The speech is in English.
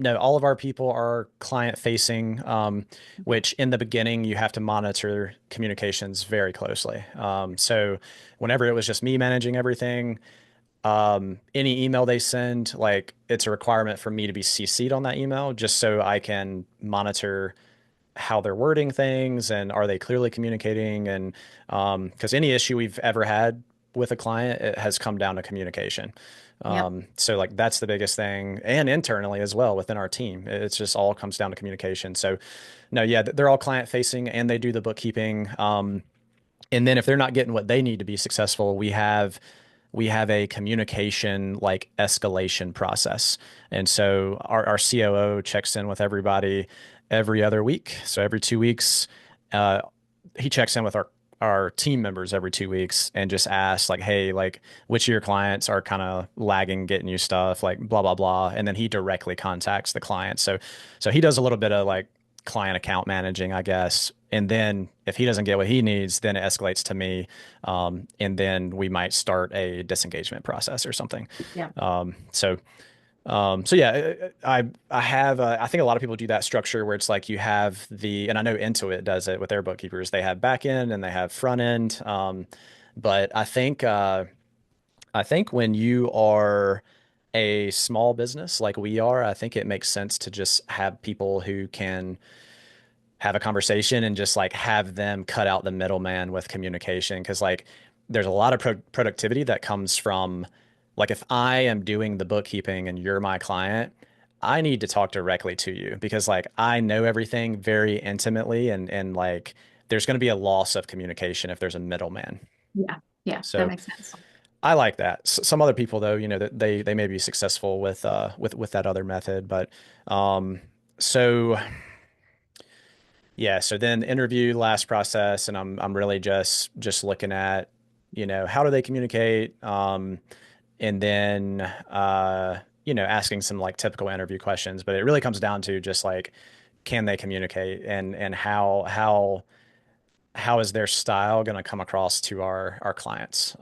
No, all of our people are client facing, which in the beginning you have to monitor communications very closely. So whenever it was just me managing everything, any email they send, like it's a requirement for me to be CC'd on that email just so I can monitor how they're wording things and are they clearly communicating. And because any issue we've ever had with a client, it has come down to communication. Yep. So like that's the biggest thing, and internally as well within our team, it's just all comes down to communication. So no, yeah, they're all client facing and they do the bookkeeping. And then if they're not getting what they need to be successful, we have a communication like escalation process. And so our COO checks in with everybody every other week. So every 2 weeks, uh, he checks in with our team members every 2 weeks and just asks like, hey, like which of your clients are kind of lagging getting you stuff, like blah blah blah. And then he directly contacts the client. So he does a little bit of like client account managing, I guess. And then if he doesn't get what he needs, then it escalates to me. And then we might start a disengagement process or something. Yeah. So yeah, I think a lot of people do that structure where it's like you have and I know Intuit does it with their bookkeepers. They have back end and they have front end. But I think when you are a small business like we are, I think it makes sense to just have people who can have a conversation and just like have them cut out the middleman with communication. Cause like there's a lot of productivity that comes from like if I am doing the bookkeeping and you're my client, I need to talk directly to you because like I know everything very intimately and like there's going to be a loss of communication if there's a middleman. Yeah. Yeah. That So makes sense. I like that. Some other people though, that they may be successful with that other method, but so yeah, so then interview, last process, and I'm really just looking at, how do they communicate? And then asking some like typical interview questions, but it really comes down to just like can they communicate and how is their style going to come across to our clients?